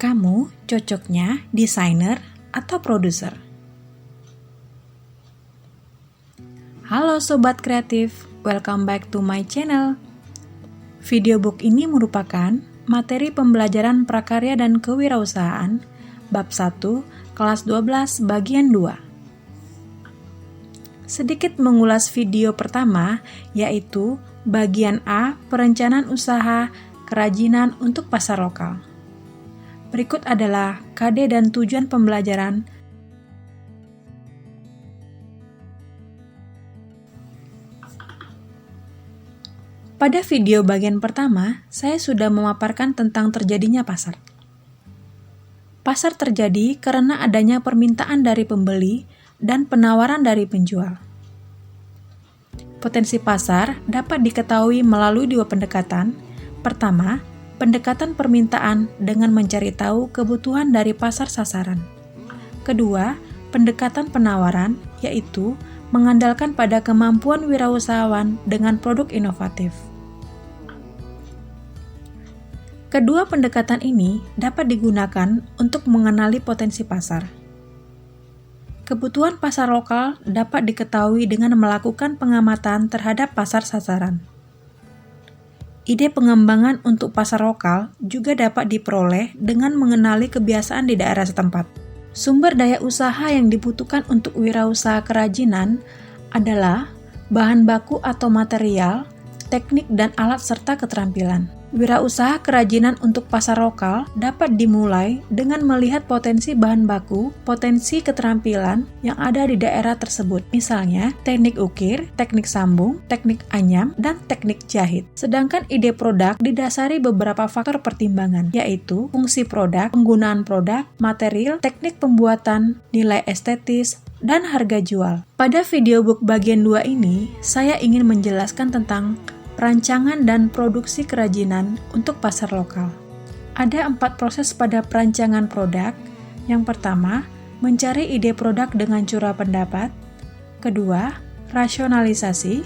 Kamu cocoknya desainer atau produser? Halo Sobat Kreatif, welcome back to my channel. Video book ini merupakan materi pembelajaran prakarya dan kewirausahaan bab 1, kelas 12, bagian 2. Sedikit mengulas video pertama, yaitu bagian A, perencanaan usaha kerajinan untuk pasar lokal. Berikut adalah KD dan tujuan pembelajaran. Pada video bagian pertama, saya sudah memaparkan tentang terjadinya pasar. Pasar terjadi karena adanya permintaan dari pembeli dan penawaran dari penjual. Potensi pasar dapat diketahui melalui dua pendekatan. Pertama, pendekatan permintaan dengan mencari tahu kebutuhan dari pasar sasaran. Kedua, pendekatan penawaran, yaitu mengandalkan pada kemampuan wirausahawan dengan produk inovatif. Kedua pendekatan ini dapat digunakan untuk mengenali potensi pasar. Kebutuhan pasar lokal dapat diketahui dengan melakukan pengamatan terhadap pasar sasaran. Ide pengembangan untuk pasar lokal juga dapat diperoleh dengan mengenali kebiasaan di daerah setempat. Sumber daya usaha yang dibutuhkan untuk wirausaha kerajinan adalah bahan baku atau material, teknik dan alat serta keterampilan. Wirausaha kerajinan untuk pasar lokal dapat dimulai dengan melihat potensi bahan baku, potensi keterampilan yang ada di daerah tersebut. Misalnya, teknik ukir, teknik sambung, teknik anyam, dan teknik jahit. Sedangkan ide produk didasari beberapa faktor pertimbangan, yaitu fungsi produk, penggunaan produk, material, teknik pembuatan, nilai estetis, dan harga jual. Pada video book bagian 2 ini, saya ingin menjelaskan tentang perancangan dan produksi kerajinan untuk pasar lokal. Ada 4 proses pada perancangan produk. Yang pertama, mencari ide produk dengan curah pendapat. Kedua, rasionalisasi.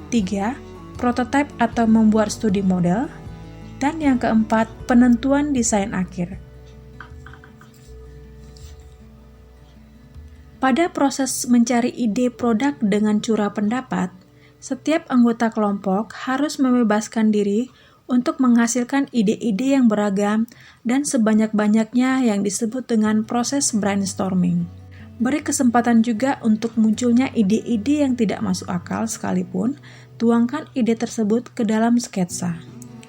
3, prototipe atau membuat studi model. Dan yang keempat, penentuan desain akhir. Pada proses mencari ide produk dengan curah pendapat, setiap anggota kelompok harus membebaskan diri untuk menghasilkan ide-ide yang beragam dan sebanyak-banyaknya yang disebut dengan proses brainstorming. Beri kesempatan juga untuk munculnya ide-ide yang tidak masuk akal sekalipun, tuangkan ide tersebut ke dalam sketsa.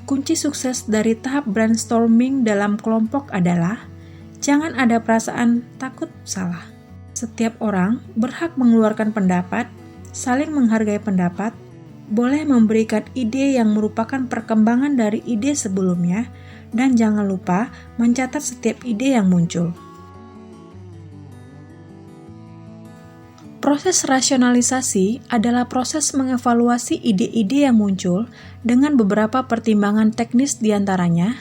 Kunci sukses dari tahap brainstorming dalam kelompok adalah jangan ada perasaan takut salah. Setiap orang berhak mengeluarkan pendapat, saling menghargai pendapat, boleh memberikan ide yang merupakan perkembangan dari ide sebelumnya, dan jangan lupa mencatat setiap ide yang muncul. Proses rasionalisasi adalah proses mengevaluasi ide-ide yang muncul dengan beberapa pertimbangan teknis diantaranya,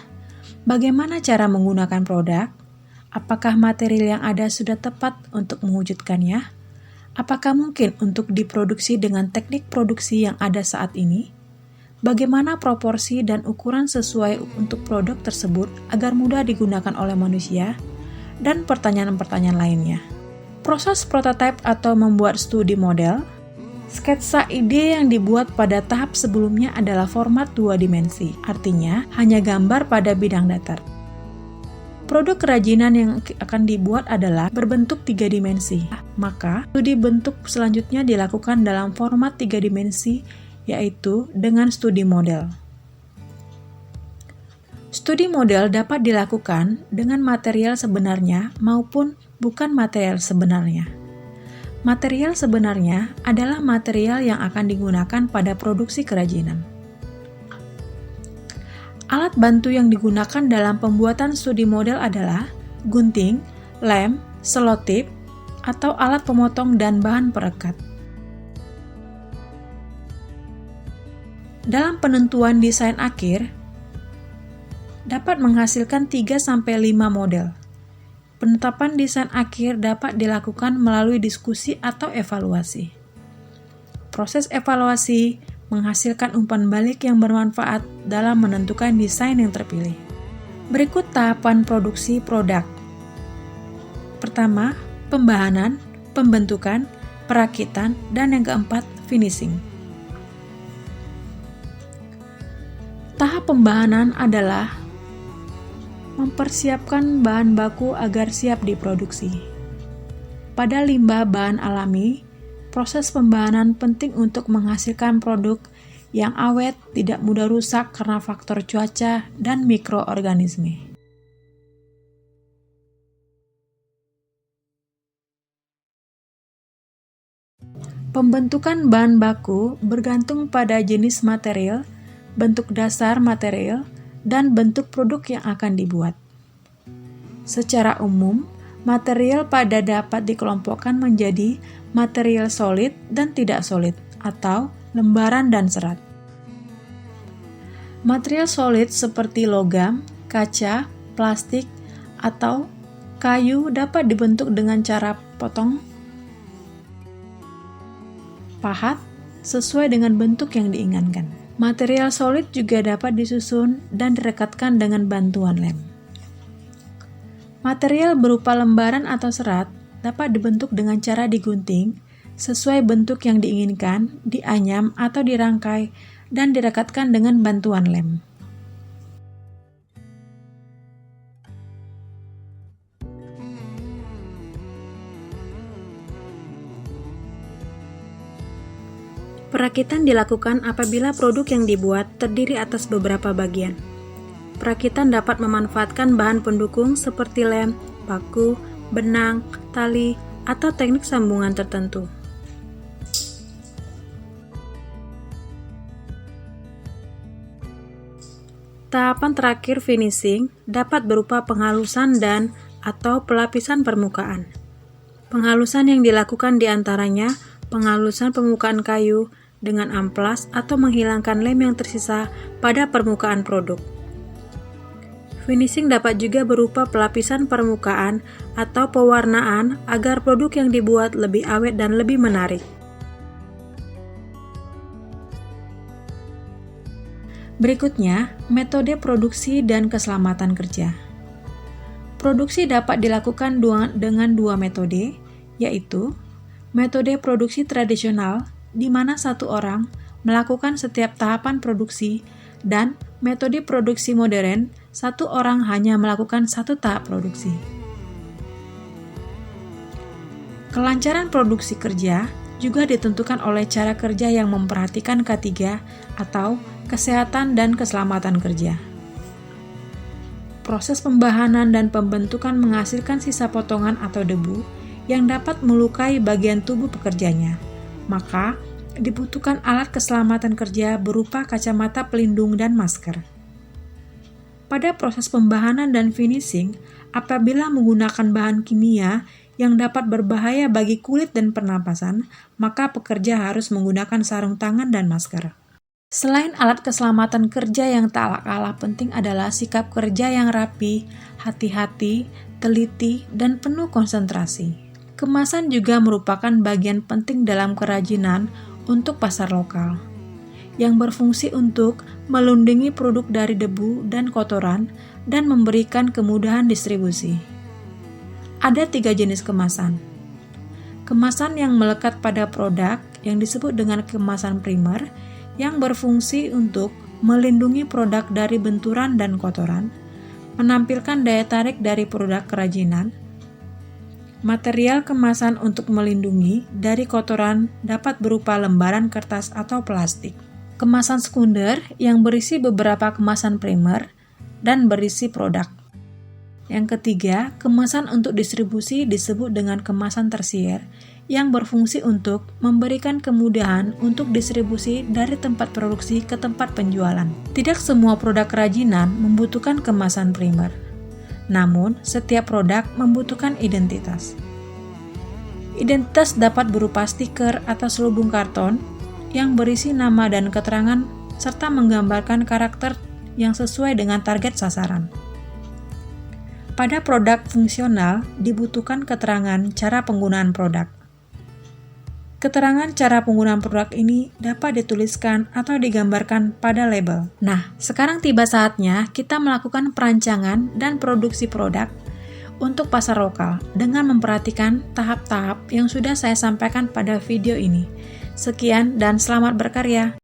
bagaimana cara menggunakan produk, apakah material yang ada sudah tepat untuk mewujudkannya, apakah mungkin untuk diproduksi dengan teknik produksi yang ada saat ini? Bagaimana proporsi dan ukuran sesuai untuk produk tersebut agar mudah digunakan oleh manusia? Dan pertanyaan-pertanyaan lainnya. Proses prototipe atau membuat studi model. Sketsa ide yang dibuat pada tahap sebelumnya adalah format 2 dimensi, artinya hanya gambar pada bidang datar. Produk kerajinan yang akan dibuat adalah berbentuk 3 dimensi. Maka, studi bentuk selanjutnya dilakukan dalam format 3 dimensi, yaitu dengan studi model. Studi model dapat dilakukan dengan material sebenarnya maupun bukan material sebenarnya. Material sebenarnya adalah material yang akan digunakan pada produksi kerajinan. Alat bantu yang digunakan dalam pembuatan studi model adalah gunting, lem, selotip, atau alat pemotong dan bahan perekat. Dalam penentuan desain akhir, dapat menghasilkan 3-5 model. Penetapan desain akhir dapat dilakukan melalui diskusi atau evaluasi. Proses evaluasi menghasilkan umpan balik yang bermanfaat dalam menentukan desain yang terpilih. Berikut tahapan produksi produk. Pertama, pembahanan, pembentukan, perakitan, dan yang keempat, finishing. Tahap pembahanan adalah mempersiapkan bahan baku agar siap diproduksi. Pada limbah bahan alami, proses pembahanan penting untuk menghasilkan produk yang awet, tidak mudah rusak karena faktor cuaca dan mikroorganisme. Pembentukan bahan baku bergantung pada jenis material, bentuk dasar material, dan bentuk produk yang akan dibuat. Secara umum, material pada dapat dikelompokkan menjadi material solid dan tidak solid, atau lembaran dan serat. Material solid seperti logam, kaca, plastik, atau kayu dapat dibentuk dengan cara potong, pahat, sesuai dengan bentuk yang diinginkan. Material solid juga dapat disusun dan direkatkan dengan bantuan lem. Material berupa lembaran atau serat dapat dibentuk dengan cara digunting sesuai bentuk yang diinginkan, dianyam atau dirangkai, dan direkatkan dengan bantuan lem. Perakitan dilakukan apabila produk yang dibuat terdiri atas beberapa bagian. Perakitan dapat memanfaatkan bahan pendukung seperti lem, paku, benang, tali, atau teknik sambungan tertentu. Tahapan terakhir finishing dapat berupa penghalusan dan atau pelapisan permukaan. Penghalusan yang dilakukan diantaranya penghalusan permukaan kayu dengan amplas atau menghilangkan lem yang tersisa pada permukaan produk. Finishing dapat juga berupa pelapisan permukaan atau pewarnaan agar produk yang dibuat lebih awet dan lebih menarik. Berikutnya, metode produksi dan keselamatan kerja. Produksi dapat dilakukan dengan dua metode, yaitu metode produksi tradisional, di mana satu orang melakukan setiap tahapan produksi, dan metode produksi modern, satu orang hanya melakukan satu tahap produksi. Kelancaran produksi kerja juga ditentukan oleh cara kerja yang memperhatikan K3 atau kesehatan dan keselamatan kerja. Proses pembahanan dan pembentukan menghasilkan sisa potongan atau debu yang dapat melukai bagian tubuh pekerjanya. Maka, dibutuhkan alat keselamatan kerja berupa kacamata pelindung dan masker. Pada proses pembahanan dan finishing, apabila menggunakan bahan kimia yang dapat berbahaya bagi kulit dan pernapasan, maka pekerja harus menggunakan sarung tangan dan masker. Selain alat keselamatan kerja yang tak kalah penting adalah sikap kerja yang rapi, hati-hati, teliti, dan penuh konsentrasi. Kemasan juga merupakan bagian penting dalam kerajinan untuk pasar lokal, yang berfungsi untuk melindungi produk dari debu dan kotoran dan memberikan kemudahan distribusi. Ada 3 jenis kemasan. Kemasan yang melekat pada produk yang disebut dengan kemasan primer yang berfungsi untuk melindungi produk dari benturan dan kotoran, menampilkan daya tarik dari produk kerajinan. Material kemasan untuk melindungi dari kotoran dapat berupa lembaran kertas atau plastik. Kemasan sekunder yang berisi beberapa kemasan primer dan berisi produk. Yang ketiga, kemasan untuk distribusi disebut dengan kemasan tersier yang berfungsi untuk memberikan kemudahan untuk distribusi dari tempat produksi ke tempat penjualan. Tidak semua produk kerajinan membutuhkan kemasan primer, namun setiap produk membutuhkan identitas. Identitas dapat berupa stiker atau selubung karton yang berisi nama dan keterangan serta menggambarkan karakter yang sesuai dengan target sasaran. Pada produk fungsional, dibutuhkan keterangan cara penggunaan produk. Keterangan cara penggunaan produk ini dapat dituliskan atau digambarkan pada label. Nah, sekarang tiba saatnya kita melakukan perancangan dan produksi produk untuk pasar lokal dengan memperhatikan tahap-tahap yang sudah saya sampaikan pada video ini. Sekian dan selamat berkarya.